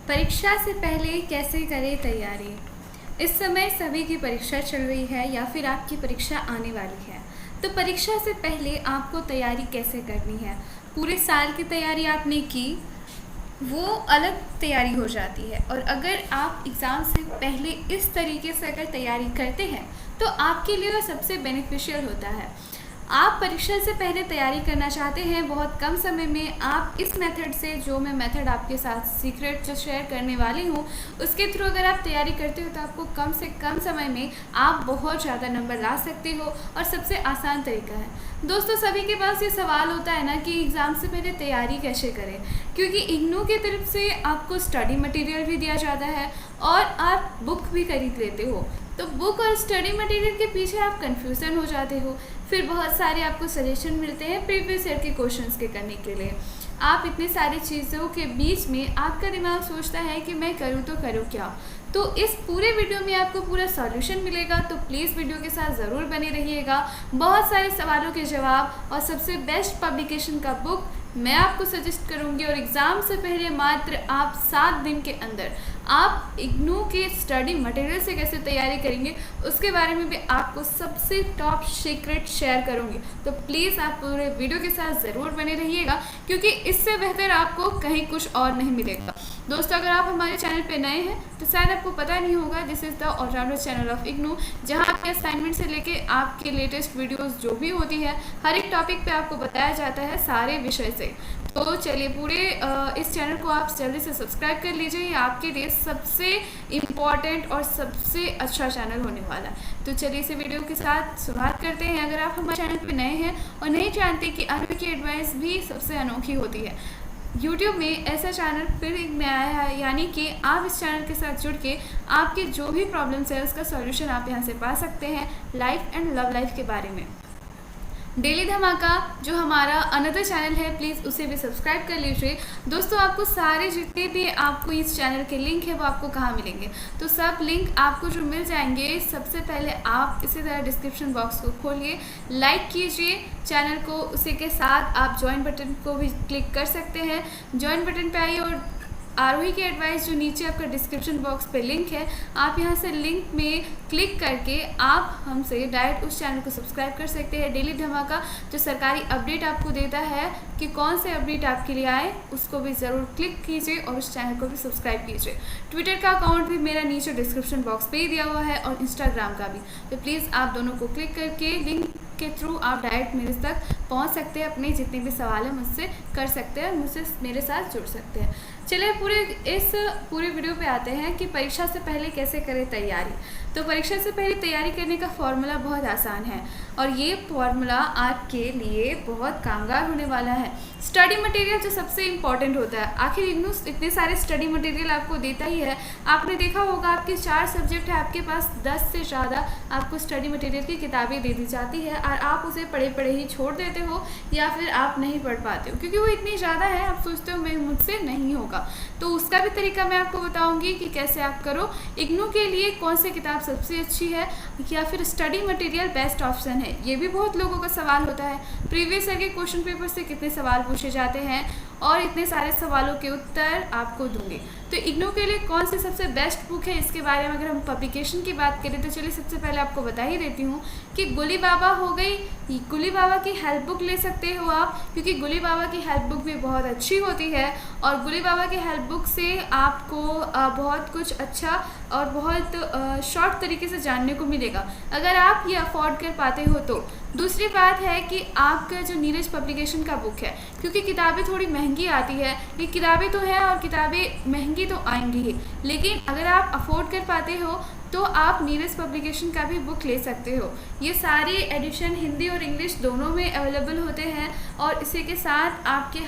परीक्षा से पहले कैसे करें तैयारी। इस समय सभी की परीक्षा चल रही है या फिर आपकी परीक्षा आने वाली है, तो परीक्षा से पहले आपको तैयारी कैसे करनी है। पूरे साल की तैयारी आपने की, वो अलग तैयारी हो जाती है, और अगर आप एग्ज़ाम से पहले इस तरीके से अगर तैयारी करते हैं तो आपके लिए वो सबसे बेनिफिशियल होता है। आप परीक्षा से पहले तैयारी करना चाहते हैं बहुत कम समय में, आप इस मेथड से, जो मैं मेथड आपके साथ सीक्रेट जो शेयर करने वाली हूँ, उसके थ्रू अगर आप तैयारी करते हो तो आपको कम से कम समय में आप बहुत ज़्यादा नंबर ला सकते हो, और सबसे आसान तरीका है। दोस्तों, सभी के पास ये सवाल होता है ना कि एग्ज़ाम से पहले तैयारी कैसे करें, क्योंकि इग्नू की तरफ से आपको स्टडी मटेरियल भी दिया जाता है और आप बुक भी खरीद लेते हो, तो बुक और स्टडी मटेरियल के पीछे आप कंफ्यूजन हो जाते हो। फिर बहुत सारे आपको सजेशन मिलते हैं प्रीवियस ईयर के क्वेश्चंस के करने के लिए। आप इतनी सारी चीज़ों के बीच में आपका दिमाग सोचता है कि मैं करूँ तो करूँ क्या। तो इस पूरे वीडियो में आपको पूरा सॉल्यूशन मिलेगा, तो प्लीज़ वीडियो के साथ ज़रूर बने रहिएगा। बहुत सारे सवालों के जवाब और सबसे बेस्ट पब्लिकेशन का बुक मैं आपको सजेस्ट करूंगी, और एग्ज़ाम से पहले मात्र आप 7 दिन के अंदर आप इग्नू के स्टडी मटेरियल से कैसे तैयारी करेंगे उसके बारे में भी आपको सबसे टॉप सीक्रेट शेयर करूंगी। तो प्लीज़ आप पूरे वीडियो के साथ ज़रूर बने रहिएगा, क्योंकि इससे बेहतर आपको कहीं कुछ और नहीं मिलेगा। दोस्तों, अगर आप हमारे चैनल पे नए हैं तो शायद आपको पता नहीं होगा, this is the allrounder channel of IGNOU, जहां आपके असाइनमेंट से लेके आपके लेटेस्ट वीडियोस जो भी होती है, हर एक टॉपिक पे आपको बताया जाता है सारे विषय से। तो चलिए, पूरे इस चैनल को आप जल्दी से सब्सक्राइब कर लीजिए, ये आपके लिए सबसे इम्पॉर्टेंट और सबसे अच्छा चैनल होने वाला है। तो चलिए इसे वीडियो के साथ शुरुआत करते हैं। अगर आप हमारे चैनल पे नए हैं और नहीं जानते कि आगे की एडवाइस भी सबसे अनोखी होती है, यूट्यूब में ऐसा चैनल फिर में आया है, यानी कि आप इस चैनल के साथ जुड़ के आपके जो भी प्रॉब्लम्स है उसका सॉल्यूशन आप यहाँ से पा सकते हैं, लाइफ एंड लव लाइफ के बारे में। डेली धमाका जो हमारा अनदर चैनल है, प्लीज़ उसे भी सब्सक्राइब कर लीजिए। दोस्तों, आपको सारे जितने भी आपको इस चैनल के लिंक है वो आपको कहाँ मिलेंगे, तो सब लिंक आपको जो मिल जाएंगे, सबसे पहले आप इसी तरह डिस्क्रिप्शन बॉक्स को खोलिए, लाइक कीजिए चैनल को, उसी के साथ आप ज्वाइन बटन को भी क्लिक कर सकते हैं। ज्वाइन बटन पे आइए और आरोही की एडवाइस जो नीचे आपका डिस्क्रिप्शन बॉक्स पे लिंक है, आप यहां से लिंक में क्लिक करके आप हमसे डायरेक्ट उस चैनल को सब्सक्राइब कर सकते हैं। डेली धमाका जो सरकारी अपडेट आपको देता है कि कौन से अपडेट आपके लिए आए, उसको भी ज़रूर क्लिक कीजिए और उस चैनल को भी सब्सक्राइब कीजिए। ट्विटर का अकाउंट भी मेरा नीचे डिस्क्रिप्शन बॉक्स पे ही दिया हुआ है, और इंस्टाग्राम का भी, तो प्लीज़ आप दोनों को क्लिक करके लिंक के थ्रू आप डायरेक्ट मेरे तक पहुंच सकते हैं, अपने जितने भी सवाल हैं मुझसे कर सकते हैं, मुझसे मेरे साथ जुड़ सकते हैं। चलिए इस पूरे वीडियो पे आते हैं कि परीक्षा से पहले कैसे करें तैयारी। तो परीक्षा से पहले तैयारी करने का फॉर्मूला बहुत आसान है, और ये फॉर्मूला आपके लिए बहुत कामगार होने वाला है। स्टडी मटेरियल जो सबसे इम्पॉर्टेंट होता है, आखिर इग्नू इतने सारे स्टडी मटेरियल आपको देता ही है। आपने देखा होगा आपके 4 सब्जेक्ट है, आपके पास 10 से ज़्यादा आपको स्टडी मटेरियल की किताबें दे दी जाती है, और आप उसे पढ़े पढ़े ही छोड़ देते हो, या फिर आप नहीं पढ़ पाते हो क्योंकि वो इतनी ज़्यादा है, आप सोचते हो मैं मुझसे नहीं होगा। तो उसका भी तरीका मैं आपको बताऊंगी कि कैसे आप करो। इग्नू के लिए कौन सी किताब सबसे अच्छी है, या फिर स्टडी मटेरियल बेस्ट ऑप्शन है, ये भी बहुत लोगों का सवाल होता है। प्रीवियस ईयर के क्वेश्चन पेपर से कितने सवाल पूछे जाते हैं, और इतने सारे सवालों के उत्तर आपको दूंगी। तो इग्नू के लिए कौन सी सबसे बेस्ट बुक है, इसके बारे में अगर हम पब्लिकेशन की बात करें तो चलिए सबसे पहले आपको बता ही देती हूँ कि गुली बाबा हो गई, गुली बाबा की हेल्प बुक ले सकते हो आप, क्योंकि गुली बाबा की हेल्प बुक भी बहुत अच्छी होती है, और गुली बाबा की हेल्प बुक से आपको बहुत कुछ अच्छा और बहुत शॉर्ट तरीके से जानने को मिलेगा, अगर आप ये अफोर्ड कर पाते हो तो। दूसरी बात है कि आपका जो नीरज पब्लिकेशन का बुक है, क्योंकि किताबें थोड़ी महंगी आती है, ये किताबें तो हैं और किताबें महंगी तो आएंगी ही, लेकिन अगर आप अफोर्ड कर पाते हो तो आप नीरज पब्लिकेशन का भी बुक ले सकते हो। ये सारे एडिशन हिंदी और इंग्लिश दोनों में अवेलेबल होते हैं, और इसी के साथ आपके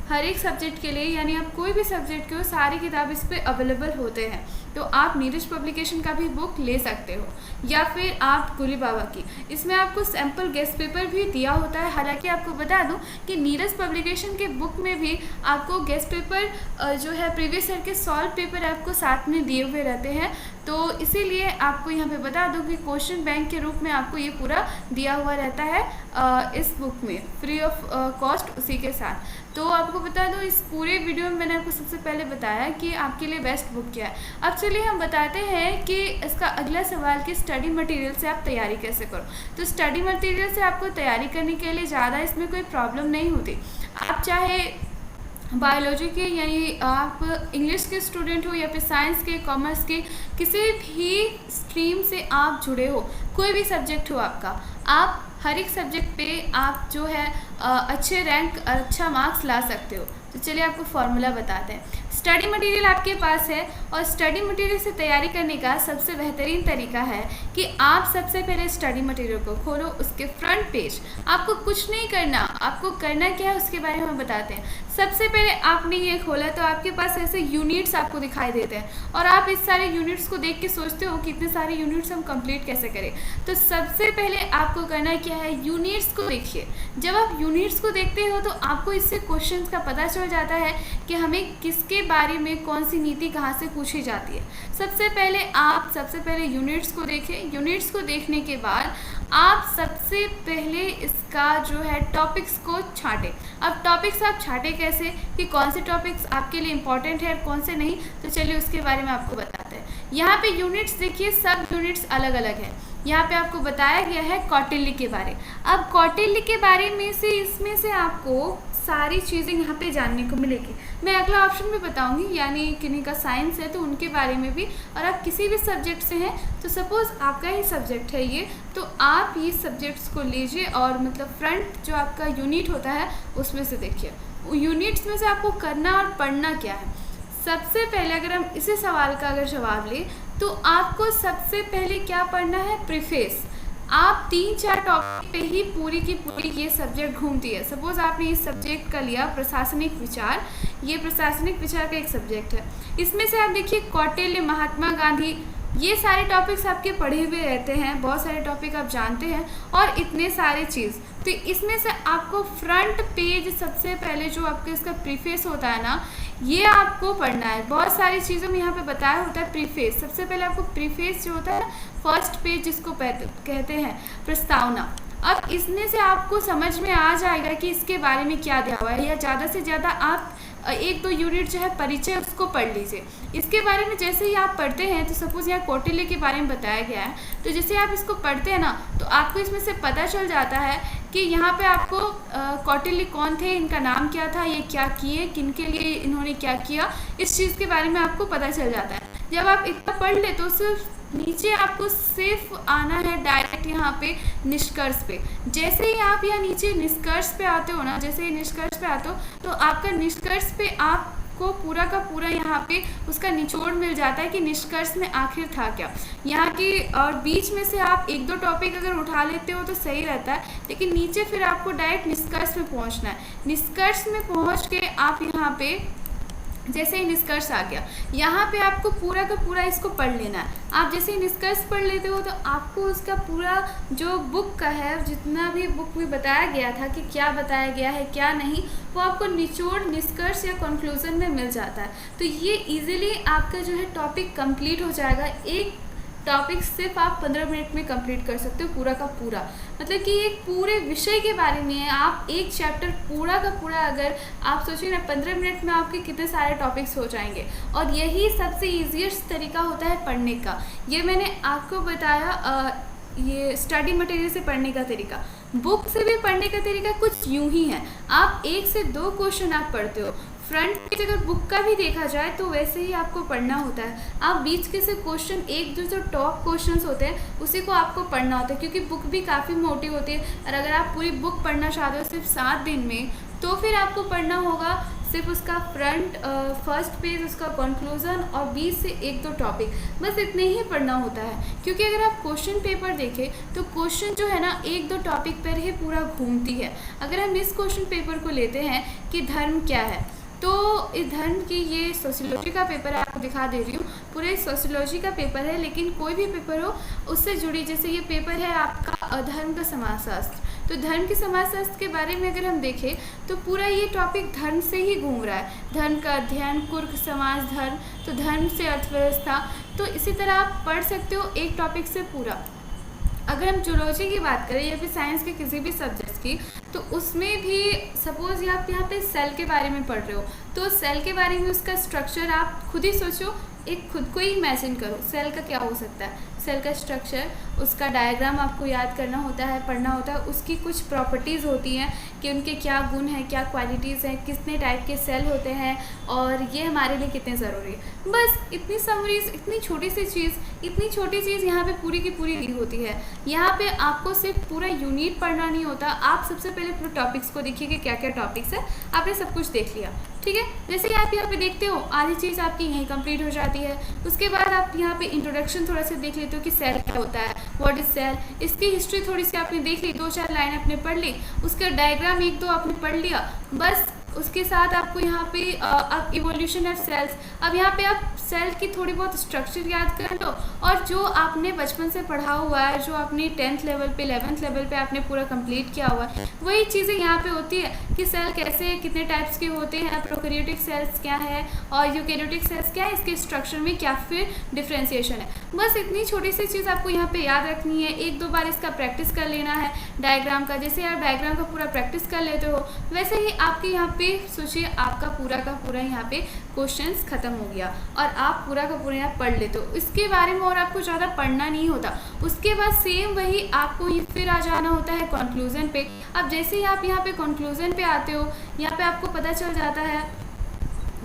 हर एक सब्जेक्ट के लिए, यानी आप कोई भी सब्जेक्ट के हो, सारी किताब इस पे अवेलेबल होते हैं। तो आप नीरज पब्लिकेशन का भी बुक ले सकते हो, या फिर आप गुली बाबा की, इसमें आपको सैम्पल गेस्ट पेपर भी दिया होता है। हालांकि आपको बता दूं कि नीरज पब्लिकेशन के बुक में भी आपको गेस्ट पेपर जो है प्रीवियस ईयर के सॉल्व पेपर आपको साथ में दिए हुए रहते हैं, तो इसीलिए आपको यहाँ पे बता दूँ कि क्वेश्चन बैंक के रूप में आपको ये पूरा दिया हुआ रहता है इस बुक में, फ्री ऑफ कॉस्ट उसी के साथ। तो आपको बता दूँ, इस पूरे वीडियो में मैंने आपको सबसे पहले बताया कि आपके लिए बेस्ट बुक क्या है। अब चलिए हम बताते हैं कि इसका अगला सवाल कि स्टडी मटेरियल से आप तैयारी कैसे करो। तो स्टडी मटेरियल से आपको तैयारी करने के लिए ज़्यादा इसमें कोई प्रॉब्लम नहीं होती। आप चाहे बायोलॉजी के यानी आप इंग्लिश के स्टूडेंट हो या फिर साइंस के, कॉमर्स के, किसी भी स्ट्रीम से आप जुड़े हो, कोई भी सब्जेक्ट हो आपका, आप हर एक सब्जेक्ट पे आप जो है अच्छे रैंक, अच्छा मार्क्स ला सकते हो। तो चलिए आपको फॉर्मूला बताते हैं। स्टडी मटेरियल आपके पास है और स्टडी मटेरियल से तैयारी करने का सबसे बेहतरीन तरीका है कि आप सबसे पहले स्टडी मटेरियल को खोलो, उसके फ्रंट पेज, आपको कुछ नहीं करना, आपको करना क्या है उसके बारे में हम बताते हैं। सबसे पहले आपने ये खोला तो आपके पास ऐसे यूनिट्स आपको दिखाई देते हैं और आप इस सारे यूनिट्स को देख के सोचते हो कि इतने सारे यूनिट्स हम कंप्लीट कैसे करें। तो सबसे पहले आपको करना क्या है, यूनिट्स को देखिए। जब आप यूनिट्स को देखते हो तो आपको इससे क्वेश्चंस का पता चल जाता है कि हमें किसके बारे में कौन सी नीति कहाँ से पूछी जाती है। सबसे पहले यूनिट्स को देखें। यूनिट्स को देखने के बाद आप सबसे पहले इसका जो है टॉपिक्स को छांटें। अब टॉपिक्स आप छांटें कैसे, कि कौन से टॉपिक्स आपके लिए इम्पॉर्टेंट है और कौन से नहीं, तो चलिए उसके बारे में आपको बताते हैं। यहाँ पे यूनिट्स देखिए, सब यूनिट्स अलग अलग है। यहाँ पे आपको बताया गया है कौटिल्य के बारे। अब कौटिल्य के बारे में से इसमें से आपको सारी चीज़ें यहाँ पे जानने को मिलेगी। मैं अगला ऑप्शन में बताऊंगी, यानी किन्हीं का साइंस है तो उनके बारे में भी, और आप किसी भी सब्जेक्ट से हैं तो सपोज़ आपका ही सब्जेक्ट है ये, तो आप ये सब्जेक्ट्स को लीजिए और मतलब फ्रंट जो आपका यूनिट होता है उसमें से देखिए। यूनिट्स में से आपको करना और पढ़ना क्या है। सबसे पहले अगर हम इसी सवाल का अगर जवाब लें तो आपको सबसे पहले क्या पढ़ना है, प्रीफेस। आप 3-4 टॉपिक पे ही पूरी की पूरी ये सब्जेक्ट घूमती है। सपोज आपने इस सब्जेक्ट का लिया प्रशासनिक विचार, ये प्रशासनिक विचार का एक सब्जेक्ट है। इसमें से आप देखिए कौटिल्य, महात्मा गांधी, ये सारे टॉपिक्स आपके पढ़े हुए रहते हैं, बहुत सारे टॉपिक आप जानते हैं और इतने सारे चीज़। तो इसमें से आपको फ्रंट पेज सबसे पहले जो आपके इसका प्रीफेस होता है ना, ये आपको पढ़ना है। बहुत सारी चीज़ों में यहाँ पे बताया होता है प्रीफेस। सबसे पहले आपको प्रीफेस जो होता है, फर्स्ट पेज जिसको कहते हैं, प्रस्तावना। अब इसमें से आपको समझ में आ जाएगा कि इसके बारे में क्या दिया हुआ है, या ज़्यादा से ज़्यादा आप 1-2 यूनिट जो है परिचय उसको पढ़ लीजिए। इसके बारे में जैसे ही आप पढ़ते हैं तो सपोज़ यहाँ कौटिल्य के बारे में बताया गया है, तो जैसे आप इसको पढ़ते हैं ना तो आपको इसमें से पता चल जाता है कि यहाँ पे आपको कौटिल्य कौन थे, इनका नाम क्या था, ये क्या किए, किन के लिए इन्होंने क्या किया, इस चीज़ के बारे में आपको पता चल जाता है। जब आप इतना पढ़ ले तो सिर्फ नीचे आपको सिर्फ आना है डायरेक्ट यहाँ पे निष्कर्ष पे। जैसे ही आप यहाँ नीचे निष्कर्ष पे आते हो ना, जैसे ही निष्कर्ष पे आते हो तो आपका निष्कर्ष पे आपको पूरा का पूरा यहाँ पे उसका निचोड़ मिल जाता है कि निष्कर्ष में आखिर था क्या यहाँ की। और बीच में से आप 1-2 टॉपिक अगर उठा लेते हो तो सही रहता है, लेकिन नीचे फिर आपको डायरेक्ट निष्कर्ष में पहुँचना है। निष्कर्ष में पहुँच के आप यहाँ पे जैसे ही निष्कर्ष आ गया, यहाँ पे आपको पूरा का पूरा इसको पढ़ लेना है। आप जैसे ही निष्कर्ष पढ़ लेते हो तो आपको उसका पूरा जो बुक का है, जितना भी बुक में बताया गया था कि क्या बताया गया है क्या नहीं, वो आपको निचोड़, निष्कर्ष या कंक्लूजन में मिल जाता है। तो ये इजीली आपका जो है टॉपिक कंप्लीट हो जाएगा। एक टॉपिक सिर्फ आप 15 मिनट में कंप्लीट कर सकते हो पूरा का पूरा। मतलब कि एक पूरे विषय के बारे में है, आप एक चैप्टर पूरा का पूरा अगर आप सोचिए ना 15 मिनट में आपके कितने सारे टॉपिक्स हो जाएंगे। और यही सबसे ईजीएस्ट तरीका होता है पढ़ने का। ये मैंने आपको बताया ये स्टडी मटेरियल से पढ़ने का तरीका। बुक से भी पढ़ने का तरीका कुछ यूँ ही है। आप 1 से 2 क्वेश्चन आप पढ़ते हो। फ्रंट पेज अगर बुक का भी देखा जाए तो वैसे ही आपको पढ़ना होता है। आप बीच के से क्वेश्चन, एक जो टॉप क्वेश्चंस होते हैं उसी को आपको पढ़ना होता है, क्योंकि बुक भी काफ़ी मोटी होती है। और अगर आप पूरी बुक पढ़ना चाहते हो सिर्फ 7 दिन में, तो फिर आपको पढ़ना होगा सिर्फ उसका फ्रंट फर्स्ट पेज, उसका कंक्लूजन और बीच से 1-2 टॉपिक, बस इतने ही पढ़ना होता है। क्योंकि अगर आप क्वेश्चन पेपर देखें तो क्वेश्चन जो है ना 1-2 टॉपिक पर ही पूरा घूमती है। अगर हम इस क्वेश्चन पेपर को लेते हैं कि धर्म क्या है, तो इस धर्म की ये सोशियोलॉजी का पेपर है, आपको दिखा दे रही हूँ, पूरे सोशियोलॉजी का पेपर है। लेकिन कोई भी पेपर हो उससे जुड़ी, जैसे ये पेपर है आपका धर्म का समाजशास्त्र, तो धर्म के समाजशास्त्र के बारे में अगर हम देखें तो पूरा ये टॉपिक धर्म से ही घूम रहा है। धर्म का अध्ययन, कुर्क समाज धर्म, तो धर्म से अर्थव्यवस्था, तो इसी तरह आप पढ़ सकते हो एक टॉपिक से पूरा। अगर हम जूलॉजी की बात करें या फिर साइंस के किसी भी सब्जेक्ट की, तो उसमें भी सपोज आप यहाँ पे सेल के बारे में पढ़ रहे हो, तो सेल के बारे में उसका स्ट्रक्चर आप खुद ही सोचो, एक खुद को ही इमेजिन करो सेल का क्या हो सकता है। सेल का स्ट्रक्चर, उसका डायग्राम आपको याद करना होता है, पढ़ना होता है, उसकी कुछ प्रॉपर्टीज़ होती हैं कि उनके क्या गुण हैं, क्या क्वालिटीज़ हैं, कितने टाइप के सेल होते हैं और ये हमारे लिए कितने ज़रूरी है। बस इतनी समरीज, इतनी छोटी सी चीज़, इतनी छोटी चीज़ यहाँ पे पूरी की पूरी दी होती है। यहाँ पे आपको सिर्फ पूरा यूनिट पढ़ना नहीं होता, आप सबसे पहले पूरे टॉपिक्स को देखिए कि क्या क्या टॉपिक्स है, आपने सब कुछ देख लिया, ठीक है। जैसे आप यहाँ पे देखते हो आधी चीज़ आपकी यहीं कंप्लीट हो जाती है। उसके बाद आप यहाँ पे इंट्रोडक्शन थोड़ा सा देख लेते हो कि सेल क्या होता है, व्हाट इज सेल, इसकी हिस्ट्री थोड़ी सी आपने देख ली, 2-4 लाइन आपने पढ़ ली, उसका डायग्राम 1-2 आपने पढ़ लिया, बस। उसके साथ आपको यहाँ पे अब इवोल्यूशन ऑफ सेल्स, अब यहाँ पे आप सेल की थोड़ी बहुत स्ट्रक्चर याद कर लो और जो आपने बचपन से पढ़ा हुआ है, जो आपने 10th लेवल पे 11th लेवल पे आपने पूरा कंप्लीट किया हुआ है, वही चीज़ें यहाँ पे होती है कि सेल कैसे, कितने टाइप्स के होते हैं, प्रोकैरियोटिक सेल्स क्या है और यूकैरियोटिक सेल्स क्या है, इसके स्ट्रक्चर में क्या फिर डिफ्रेंसिएशन है। बस इतनी छोटी सी चीज़ आपको यहाँ पे याद रखनी है, 1-2 बार इसका प्रैक्टिस कर लेना है डायग्राम का। जैसे आप डायग्राम का पूरा प्रैक्टिस कर लेते हो, वैसे ही आपके यहाँ पे सोचिए आपका पूरा का पूरा यहाँ पे क्वेश्चंस खत्म हो गया और आप पूरा का पूरा यहाँ पढ़ लेते हो। इसके बारे में और आपको ज़्यादा पढ़ना नहीं होता। उसके बाद सेम वही आपको फिर आ जाना होता है कंक्लूजन पे। अब जैसे ही आप यहाँ पे कंक्लूजन पे आते हो, यहाँ पे आपको पता चल जाता है,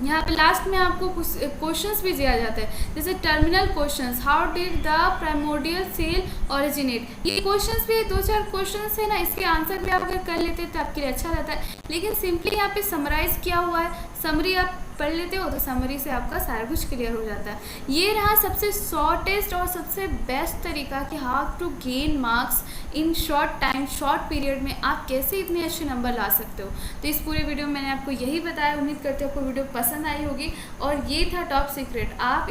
यहाँ पे लास्ट में आपको क्वेश्चंस भी दिया जाता है, जैसे terminal questions, how did the primordial cell originate. ये क्वेश्चंस भी 2-4 क्वेश्चंस है ना, इसके आंसर भी आप अगर कर लेते हैं तो आपके लिए अच्छा रहता है। लेकिन सिंपली यहाँ पे समराइज किया हुआ है, समरी आप पढ़ लेते हो तो समरी से आपका सारा कुछ क्लियर हो जाता है। ये रहा सबसे शॉर्टेस्ट और सबसे बेस्ट तरीका कि how to gain marks in short time, short period में आप कैसे इतने अच्छे नंबर ला सकते हो। तो इस पूरे वीडियो में मैंने आपको यही बताया। उम्मीद करती हूँ आपको वीडियो पसंद आई होगी और ये था टॉप सीक्रेट। आप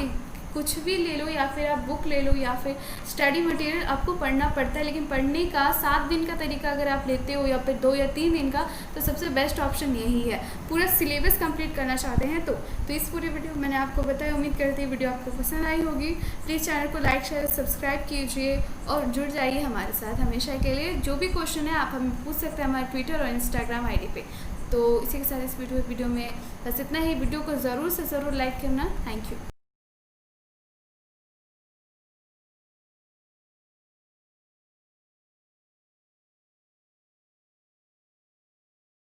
कुछ भी ले लो या फिर आप बुक ले लो या फिर स्टडी मटेरियल, आपको पढ़ना पड़ता है, लेकिन पढ़ने का 7 दिन का तरीका अगर आप लेते हो या फिर 2 या 3 दिन का, तो सबसे बेस्ट ऑप्शन यही है। पूरा सिलेबस कंप्लीट करना चाहते हैं तो इस पूरे वीडियो मैंने आपको बताया। उम्मीद करती है वीडियो आपको पसंद आई होगी। प्लीज़ चैनल को लाइक, शेयर, सब्सक्राइब कीजिए और जुड़ जाइए हमारे साथ हमेशा के लिए। जो भी क्वेश्चन है आप हमें पूछ सकते हैं हमारे ट्विटर और इंस्टाग्राम ID पे। तो इसी के साथ इस वीडियो में बस इतना ही। वीडियो को ज़रूर से ज़रूर लाइक करना। Thank you.